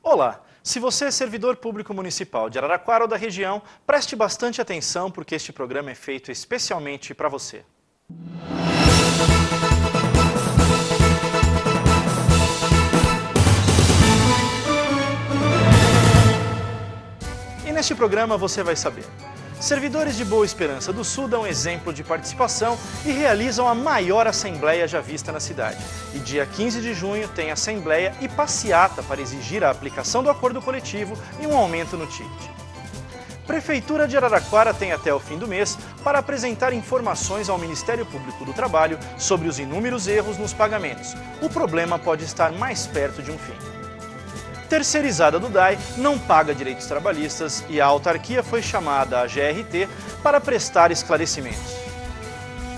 Olá! Se você é servidor público municipal de Araraquara ou da região, preste bastante atenção porque este programa é feito especialmente para você. E neste programa você vai saber: servidores de Boa Esperança do Sul dão exemplo de participação e realizam a maior assembleia já vista na cidade. E dia 15 de junho tem assembleia e passeata para exigir a aplicação do acordo coletivo e um aumento no ticket. Prefeitura de Araraquara tem até o fim do mês para apresentar informações ao Ministério Público do Trabalho sobre os inúmeros erros nos pagamentos. O problema pode estar mais perto de um fim. Terceirizada do DAI não paga direitos trabalhistas e a autarquia foi chamada à GRT para prestar esclarecimentos.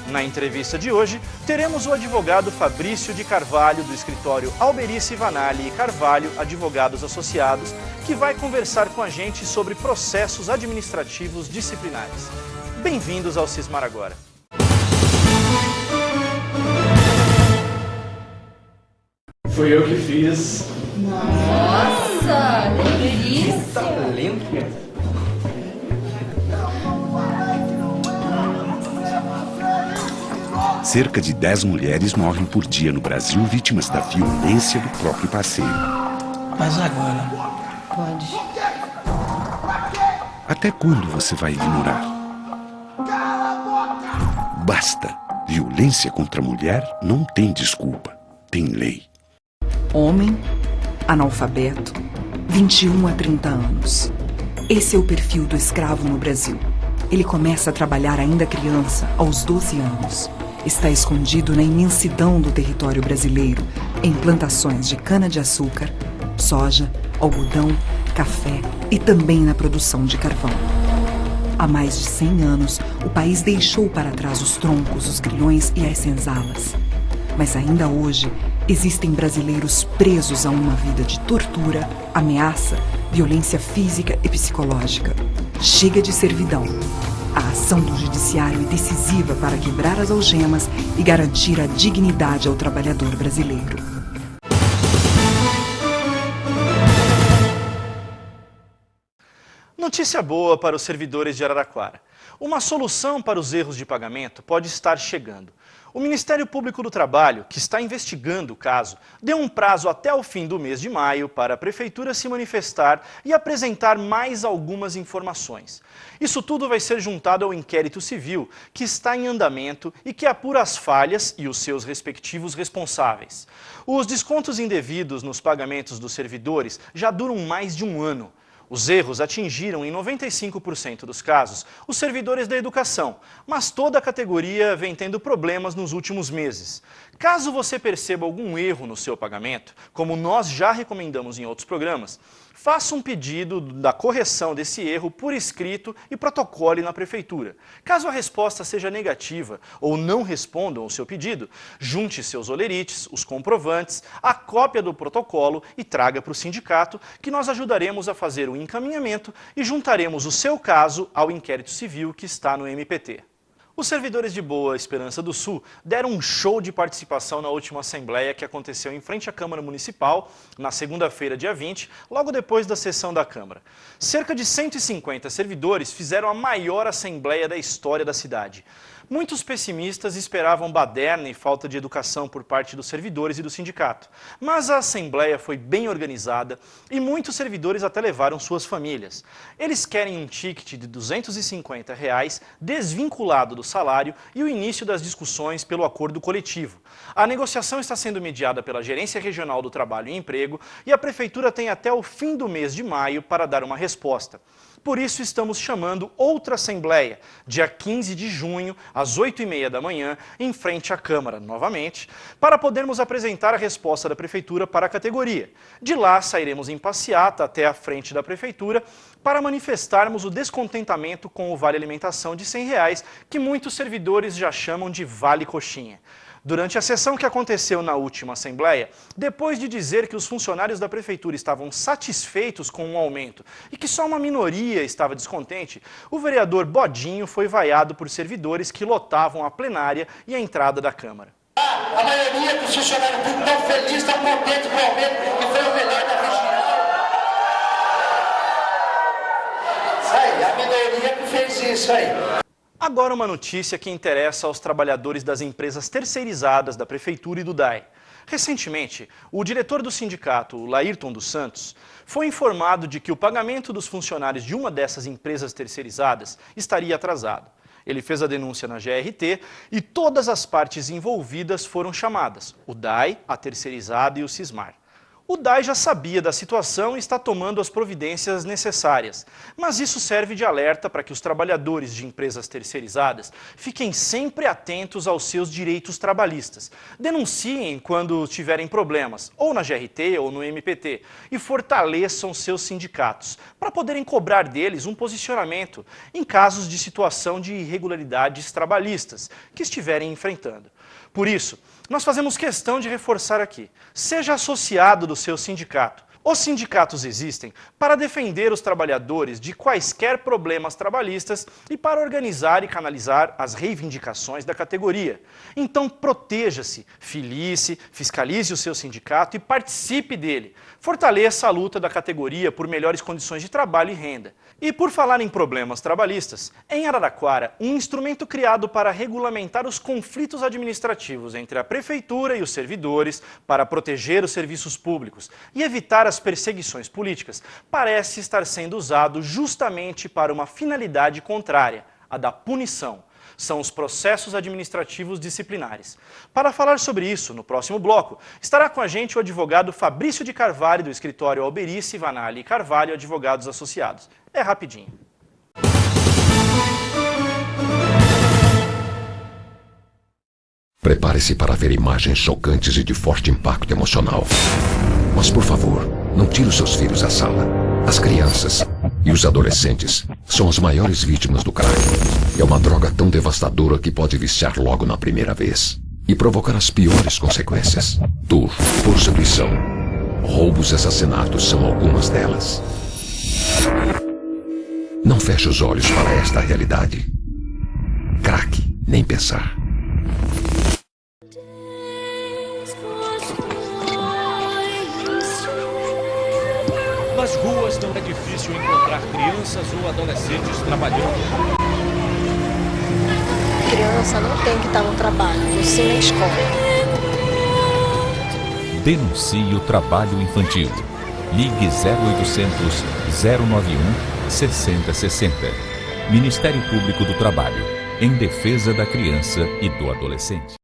Na entrevista de hoje, teremos o advogado Fabrício de Carvalho, do escritório Alberice Vanali e Carvalho, advogados associados, que vai conversar com a gente sobre processos administrativos disciplinares. Bem-vindos ao Cismar Agora. Foi eu que fiz. Nossa, delícia! Que talento! Cerca de 10 mulheres morrem por dia no Brasil vítimas da violência do próprio parceiro. Mas agora... Pode. Até quando você vai ignorar? Basta! Violência contra a mulher não tem desculpa, tem lei. Homem, analfabeto, 21 a 30 anos. Esse é o perfil do escravo no Brasil. Ele começa a trabalhar ainda criança, aos 12 anos. Está escondido na imensidão do território brasileiro, em plantações de cana-de-açúcar, soja, algodão, café e também na produção de carvão. Há mais de 100 anos, o país deixou para trás os troncos, os grilhões e as senzalas. Mas ainda hoje, existem brasileiros presos a uma vida de tortura, ameaça, violência física e psicológica. Chega de servidão. A ação do judiciário é decisiva para quebrar as algemas e garantir a dignidade ao trabalhador brasileiro. Notícia boa para os servidores de Araraquara. Uma solução para os erros de pagamento pode estar chegando. O Ministério Público do Trabalho, que está investigando o caso, deu um prazo até o fim do mês de maio para a Prefeitura se manifestar e apresentar mais algumas informações. Isso tudo vai ser juntado ao inquérito civil, que está em andamento e que apura as falhas e os seus respectivos responsáveis. Os descontos indevidos nos pagamentos dos servidores já duram mais de um ano. Os erros atingiram, em 95% dos casos, os servidores da educação, mas toda a categoria vem tendo problemas nos últimos meses. Caso você perceba algum erro no seu pagamento, como nós já recomendamos em outros programas, faça um pedido da correção desse erro por escrito e protocole na Prefeitura. Caso a resposta seja negativa ou não respondam ao seu pedido, junte seus olerites, os comprovantes, a cópia do protocolo e traga para o sindicato, que nós ajudaremos a fazer o encaminhamento e juntaremos o seu caso ao inquérito civil que está no MPT. Os servidores de Boa Esperança do Sul deram um show de participação na última assembleia que aconteceu em frente à Câmara Municipal, na segunda-feira, dia 20, logo depois da sessão da Câmara. Cerca de 150 servidores fizeram a maior assembleia da história da cidade. Muitos pessimistas esperavam baderna e falta de educação por parte dos servidores e do sindicato. Mas a assembleia foi bem organizada e muitos servidores até levaram suas famílias. Eles querem um ticket de R$ 250 desvinculado do salário e o início das discussões pelo acordo coletivo. A negociação está sendo mediada pela Gerência Regional do Trabalho e Emprego e a Prefeitura tem até o fim do mês de maio para dar uma resposta. Por isso estamos chamando outra assembleia, dia 15 de junho, às 8h30 da manhã, em frente à Câmara, novamente, para podermos apresentar a resposta da Prefeitura para a categoria. De lá, sairemos em passeata até a frente da Prefeitura para manifestarmos o descontentamento com o Vale Alimentação de R$ 100, que muitos servidores já chamam de Vale Coxinha. Durante a sessão que aconteceu na última Assembleia, depois de dizer que os funcionários da Prefeitura estavam satisfeitos com o aumento e que só uma minoria estava descontente, o vereador Bodinho foi vaiado por servidores que lotavam a plenária e a entrada da Câmara. A maioria dos funcionários públicos estão felizes, estão contentes com o aumento, que foi o melhor da região. aí, a minoria que fez isso aí. Agora uma notícia que interessa aos trabalhadores das empresas terceirizadas da Prefeitura e do DAI. Recentemente, o diretor do sindicato, o Laírton dos Santos, foi informado de que o pagamento dos funcionários de uma dessas empresas terceirizadas estaria atrasado. Ele fez a denúncia na GRT e todas as partes envolvidas foram chamadas, o DAI, a terceirizada e o Sismar. O DAI já sabia da situação e está tomando as providências necessárias, mas isso serve de alerta para que os trabalhadores de empresas terceirizadas fiquem sempre atentos aos seus direitos trabalhistas. Denunciem quando tiverem problemas, ou na GRT ou no MPT, e fortaleçam seus sindicatos, para poderem cobrar deles um posicionamento em casos de situação de irregularidades trabalhistas que estiverem enfrentando. Por isso, nós fazemos questão de reforçar aqui, seja associado do seu sindicato. Os sindicatos existem para defender os trabalhadores de quaisquer problemas trabalhistas e para organizar e canalizar as reivindicações da categoria. Então proteja-se, filie-se, fiscalize o seu sindicato e participe dele. Fortaleça a luta da categoria por melhores condições de trabalho e renda. E por falar em problemas trabalhistas, em Araraquara, um instrumento criado para regulamentar os conflitos administrativos entre a prefeitura e os servidores, para proteger os serviços públicos e evitar as perseguições políticas, parece estar sendo usado justamente para uma finalidade contrária, a da punição. São os processos administrativos disciplinares. Para falar sobre isso, no próximo bloco, estará com a gente o advogado Fabrício de Carvalho, do escritório Alberici, Vanali e Carvalho, advogados associados. É rapidinho. Prepare-se para ver imagens chocantes e de forte impacto emocional. Mas, por favor, não tire os seus filhos da sala. As crianças e os adolescentes são as maiores vítimas do crack. É uma droga tão devastadora que pode viciar logo na primeira vez e provocar as piores consequências. Dor, prostituição, roubos e assassinatos são algumas delas. Não feche os olhos para esta realidade. Crack, nem pensar. Nas ruas não é difícil encontrar crianças ou adolescentes trabalhando. A criança não tem que estar no trabalho, sim na escola. Denuncie o trabalho infantil. Ligue 0800 091 6060. Ministério Público do Trabalho, em defesa da criança e do adolescente.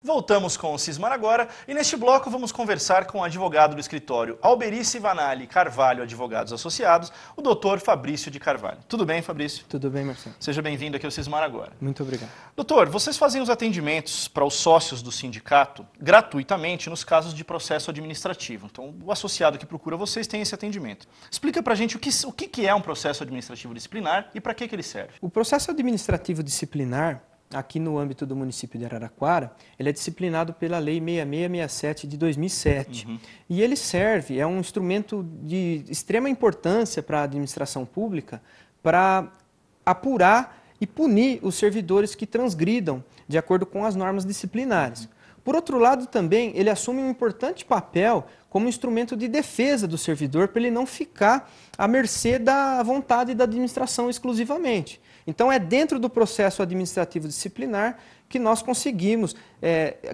Voltamos com o Sismar agora e neste bloco vamos conversar com o advogado do escritório Alberici, Vanali Carvalho, advogados associados, o doutor Fabrício de Carvalho. Tudo bem, Fabrício? Tudo bem, Marcelo. Seja bem-vindo aqui ao Sismar agora. Muito obrigado. Doutor, vocês fazem os atendimentos para os sócios do sindicato gratuitamente nos casos de processo administrativo. Então, o associado que procura vocês tem esse atendimento. Explica pra gente o que é um processo administrativo disciplinar e para que ele serve. O processo administrativo disciplinar, aqui no âmbito do município de Araraquara, ele é disciplinado pela Lei 6667 de 2007. E ele serve, é um instrumento de extrema importância para a administração pública para apurar e punir os servidores que transgridam de acordo com as normas disciplinares. Por outro lado, também, ele assume um importante papel como instrumento de defesa do servidor para ele não ficar à mercê da vontade da administração exclusivamente. Então, é dentro do processo administrativo disciplinar que nós conseguimos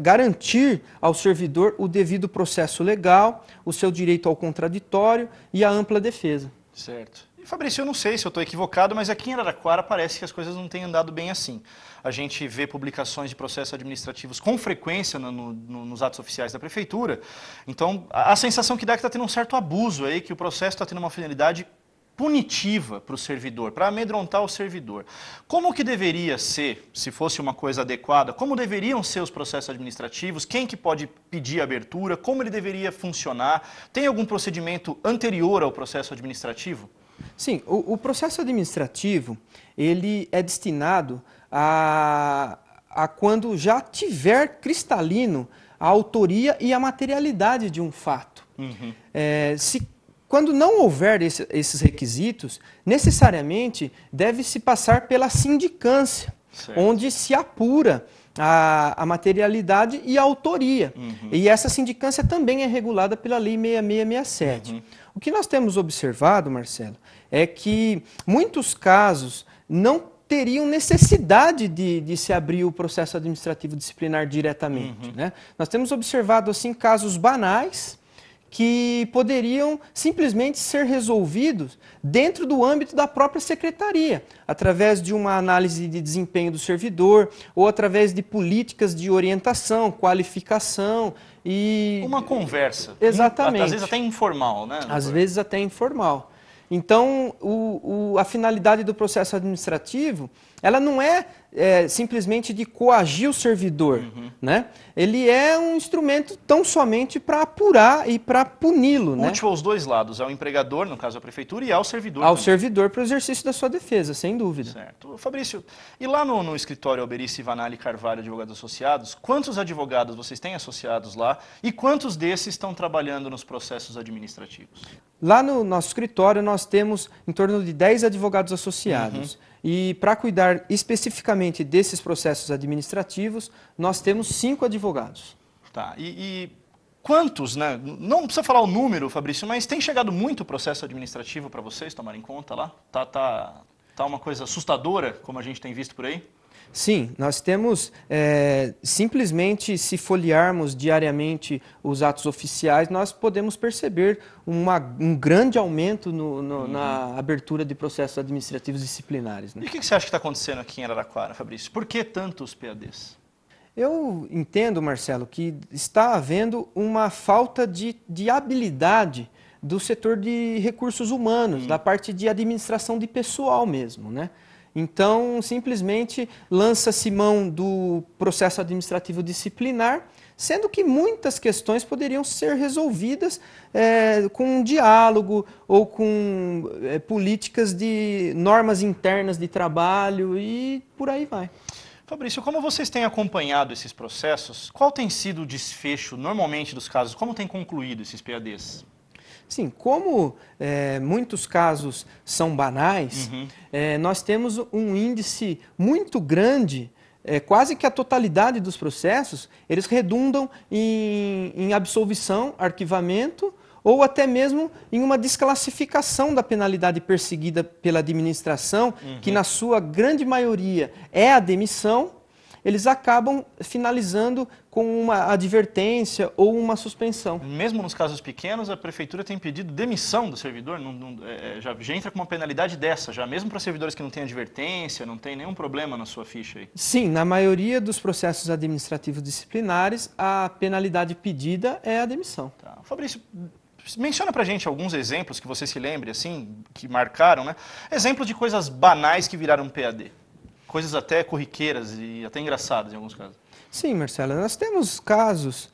garantir ao servidor o devido processo legal, o seu direito ao contraditório e a ampla defesa. Certo. E, Fabrício, eu não sei se eu estou equivocado, mas aqui em Araraquara parece que as coisas não têm andado bem assim. A gente vê publicações de processos administrativos com frequência nos atos oficiais da Prefeitura. Então, a sensação que dá é que está tendo um certo abuso aí, que o processo está tendo uma finalidade punitiva para o servidor, para amedrontar o servidor. Como que deveria ser, se fosse uma coisa adequada, como deveriam ser os processos administrativos, quem que pode pedir abertura, como ele deveria funcionar? Tem algum procedimento anterior ao processo administrativo? Sim, o processo administrativo, ele é destinado a quando já tiver cristalino a autoria e a materialidade de um fato. Quando não houver esses requisitos, necessariamente deve-se passar pela sindicância, onde se apura a materialidade e a autoria. E essa sindicância também é regulada pela Lei 6667. O que nós temos observado, Marcelo, é que muitos casos não teriam necessidade de se abrir o processo administrativo disciplinar diretamente, né? Nós temos observado assim casos banais que poderiam simplesmente ser resolvidos dentro do âmbito da própria secretaria, através de uma análise de desempenho do servidor ou através de políticas de orientação, qualificação e... Uma conversa. Exatamente. Às vezes até informal, né? Às vezes até informal. Então, a finalidade do processo administrativo, ela não é simplesmente de coagir o servidor, né? Ele é um instrumento tão somente para apurar e para puni-lo, né? Útil aos dois lados, ao empregador, no caso a prefeitura, e ao servidor ao também. servidor para o exercício da sua defesa, sem dúvida. Certo. Fabrício, e lá no escritório Alberici Vanali Carvalho Advogados Associados, quantos advogados vocês têm associados lá e quantos desses estão trabalhando nos processos administrativos? Lá no nosso escritório nós temos em torno de 10 advogados associados. E para cuidar especificamente desses processos administrativos, nós temos 5 advogados. Tá. E quantos, né? Não precisa falar o número, Fabrício, mas tem chegado muito processo administrativo para vocês tomarem conta lá? Tá uma coisa assustadora, como a gente tem visto por aí? Sim, nós temos, simplesmente se folhearmos diariamente os atos oficiais, nós podemos perceber um grande aumento na abertura de processos administrativos disciplinares, né? E o que você acha que está acontecendo aqui em Araraquara, Fabrício? Por que tantos PADs? Eu entendo, Marcelo, que está havendo uma falta de habilidade do setor de recursos humanos, da parte de administração de pessoal mesmo, né? Então, simplesmente lança-se mão do processo administrativo disciplinar, sendo que muitas questões poderiam ser resolvidas com um diálogo ou com políticas de normas internas de trabalho e por aí vai. Fabrício, como vocês têm acompanhado esses processos, qual tem sido o desfecho normalmente dos casos? Como tem concluído esses PADs? Sim, como muitos casos são banais, nós temos um índice muito grande, quase que a totalidade dos processos, eles redundam em absolvição, arquivamento ou até mesmo em uma desclassificação da penalidade perseguida pela administração, que na sua grande maioria é a demissão. Eles acabam finalizando com uma advertência ou uma suspensão. Mesmo nos casos pequenos, a prefeitura tem pedido demissão do servidor? Já entra com uma penalidade dessa, já mesmo para servidores que não têm advertência, não tem nenhum problema na sua ficha aí? Sim, na maioria dos processos administrativos disciplinares, a penalidade pedida é a demissão. Tá. Fabrício, menciona pra gente alguns exemplos que você se lembre, assim, que marcaram, né? Exemplos de coisas banais que viraram PAD. Coisas até corriqueiras e até engraçadas em alguns casos. Sim, Marcelo, nós temos casos,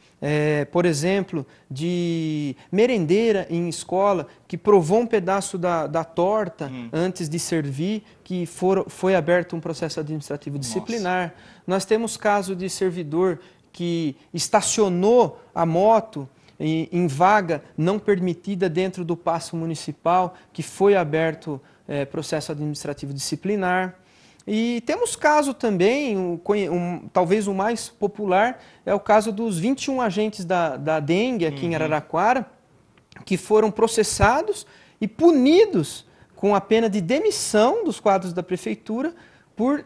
por exemplo, de merendeira em escola que provou um pedaço da torta antes de servir, que foi aberto um processo administrativo disciplinar. Nós temos caso de servidor que estacionou a moto em vaga não permitida dentro do paço municipal, que foi aberto processo administrativo disciplinar. E temos caso também, talvez o mais popular, é o caso dos 21 agentes da dengue aqui em Araraquara, que foram processados e punidos com a pena de demissão dos quadros da prefeitura por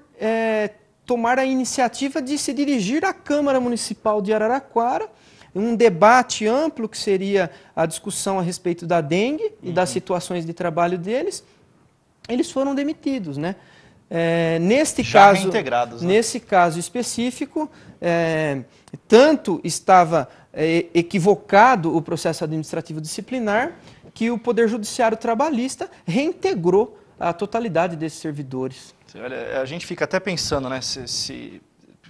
tomar a iniciativa de se dirigir à Câmara Municipal de Araraquara, um debate amplo que seria a discussão a respeito da dengue e das situações de trabalho deles. Eles foram demitidos, né? Neste caso específico, tanto estava equivocado o processo administrativo disciplinar que o Poder Judiciário Trabalhista reintegrou a totalidade desses servidores. Olha, a gente fica até pensando, né,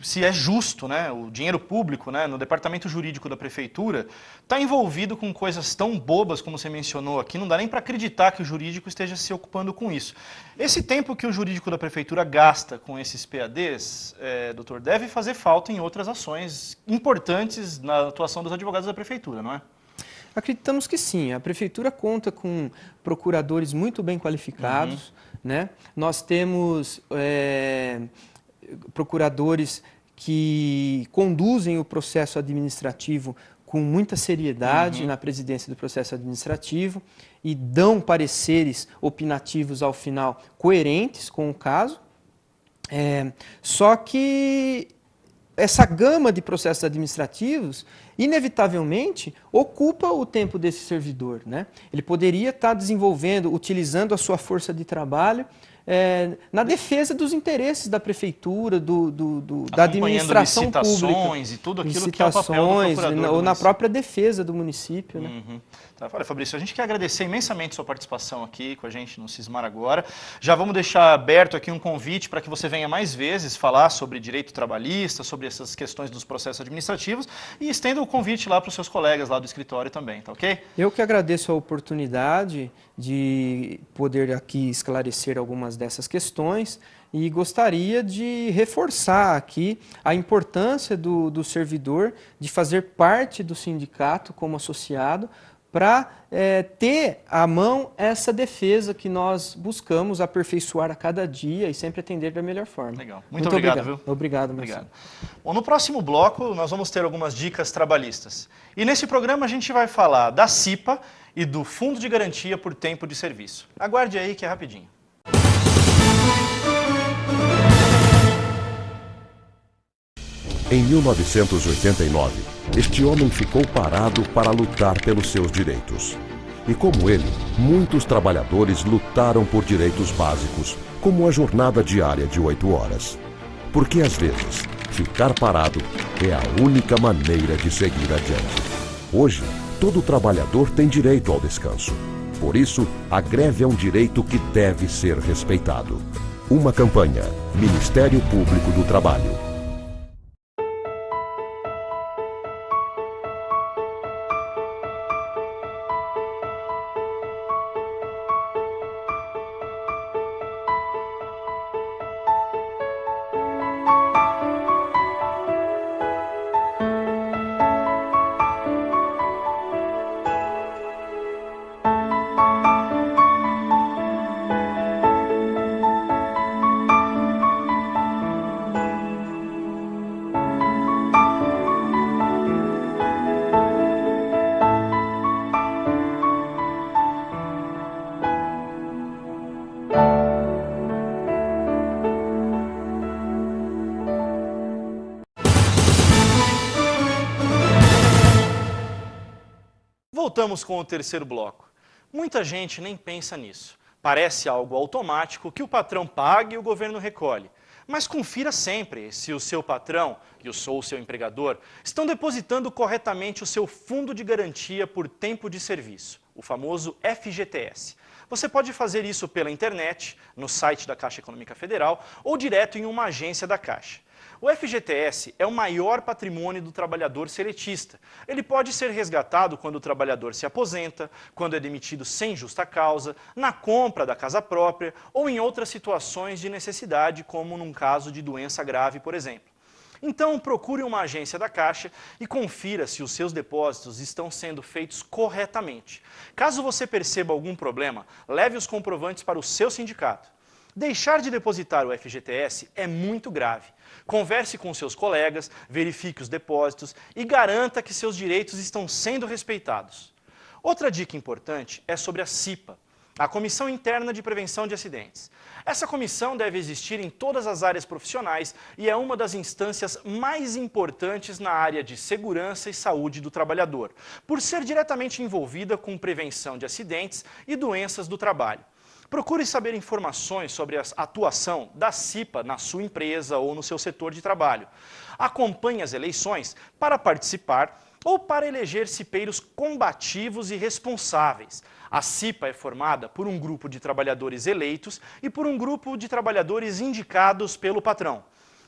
se é justo, né, o dinheiro público, né, no departamento jurídico da prefeitura está envolvido com coisas tão bobas como você mencionou aqui, não dá nem para acreditar que o jurídico esteja se ocupando com isso. Esse tempo que o jurídico da prefeitura gasta com esses PADs, doutor, deve fazer falta em outras ações importantes na atuação dos advogados da prefeitura, não é? Acreditamos que sim. A prefeitura conta com procuradores muito bem qualificados, né? Nós temos procuradores que conduzem o processo administrativo com muita seriedade na presidência do processo administrativo e dão pareceres opinativos ao final coerentes com o caso. Só que essa gama de processos administrativos, inevitavelmente, ocupa o tempo desse servidor, né? Ele poderia estar desenvolvendo, utilizando a sua força de trabalho na defesa dos interesses da prefeitura, da administração pública. E tudo aquilo que é o papel do procurador. Ou na própria defesa do município, né? Tá, olha, Fabrício, a gente quer agradecer imensamente sua participação aqui com a gente no Cismar Agora. Já vamos deixar aberto aqui um convite para que você venha mais vezes falar sobre direito trabalhista, sobre essas questões dos processos administrativos e estenda o convite lá para os seus colegas lá do escritório também, tá ok? Eu que agradeço a oportunidade de poder aqui esclarecer algumas dessas questões e gostaria de reforçar aqui a importância do servidor de fazer parte do sindicato como associado, para ter à mão essa defesa que nós buscamos aperfeiçoar a cada dia e sempre atender da melhor forma. Legal. Muito obrigado, viu? Obrigado, Marcelo. Bom, no próximo bloco, nós vamos ter algumas dicas trabalhistas. E nesse programa a gente vai falar da CIPA e do Fundo de Garantia por Tempo de Serviço. Aguarde aí que é rapidinho. Em 1989, este homem ficou parado para lutar pelos seus direitos. E como ele, muitos trabalhadores lutaram por direitos básicos, como a jornada diária de 8 horas. Porque às vezes, ficar parado é a única maneira de seguir adiante. Hoje, todo trabalhador tem direito ao descanso. Por isso, a greve é um direito que deve ser respeitado. Uma campanha, Ministério Público do Trabalho. Voltamos com o terceiro bloco. Muita gente nem pensa nisso. Parece algo automático que o patrão paga e o governo recolhe. Mas confira sempre se o seu patrão e o seu empregador estão depositando corretamente o seu Fundo de Garantia por Tempo de Serviço, o famoso FGTS. Você pode fazer isso pela internet, no site da Caixa Econômica Federal ou direto em uma agência da Caixa. O FGTS é o maior patrimônio do trabalhador seletista. Ele pode ser resgatado quando o trabalhador se aposenta, quando é demitido sem justa causa, na compra da casa própria ou em outras situações de necessidade, como num caso de doença grave, por exemplo. Então, procure uma agência da Caixa e confira se os seus depósitos estão sendo feitos corretamente. Caso você perceba algum problema, leve os comprovantes para o seu sindicato. Deixar de depositar o FGTS é muito grave. Converse com seus colegas, verifique os depósitos e garanta que seus direitos estão sendo respeitados. Outra dica importante é sobre a CIPA, a Comissão Interna de Prevenção de Acidentes. Essa comissão deve existir em todas as áreas profissionais e é uma das instâncias mais importantes na área de segurança e saúde do trabalhador, por ser diretamente envolvida com prevenção de acidentes e doenças do trabalho. Procure saber informações sobre a atuação da CIPA na sua empresa ou no seu setor de trabalho. Acompanhe as eleições para participar ou para eleger cipeiros combativos e responsáveis. A CIPA é formada por um grupo de trabalhadores eleitos e por um grupo de trabalhadores indicados pelo patrão.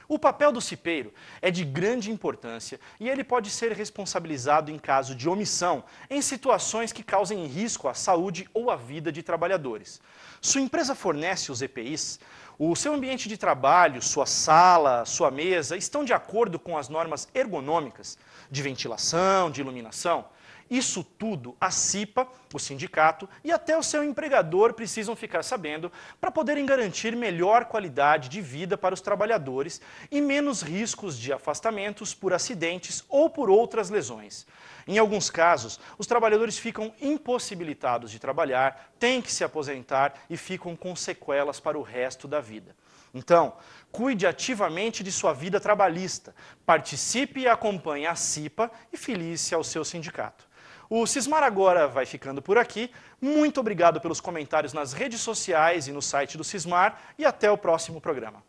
O papel do cipeiro é de grande importância e ele pode ser responsabilizado em caso de omissão em situações que causem risco à saúde ou à vida de trabalhadores. Sua empresa fornece os EPIs, o seu ambiente de trabalho, sua sala, sua mesa estão de acordo com as normas ergonômicas de ventilação, de iluminação. Isso tudo a CIPA, o sindicato e até o seu empregador precisam ficar sabendo para poderem garantir melhor qualidade de vida para os trabalhadores e menos riscos de afastamentos por acidentes ou por outras lesões. Em alguns casos, os trabalhadores ficam impossibilitados de trabalhar, têm que se aposentar e ficam com sequelas para o resto da vida. Então, cuide ativamente de sua vida trabalhista, participe e acompanhe a CIPA e filie-se ao seu sindicato. O Sismar agora vai ficando por aqui. Muito obrigado pelos comentários nas redes sociais e no site do Sismar e até o próximo programa.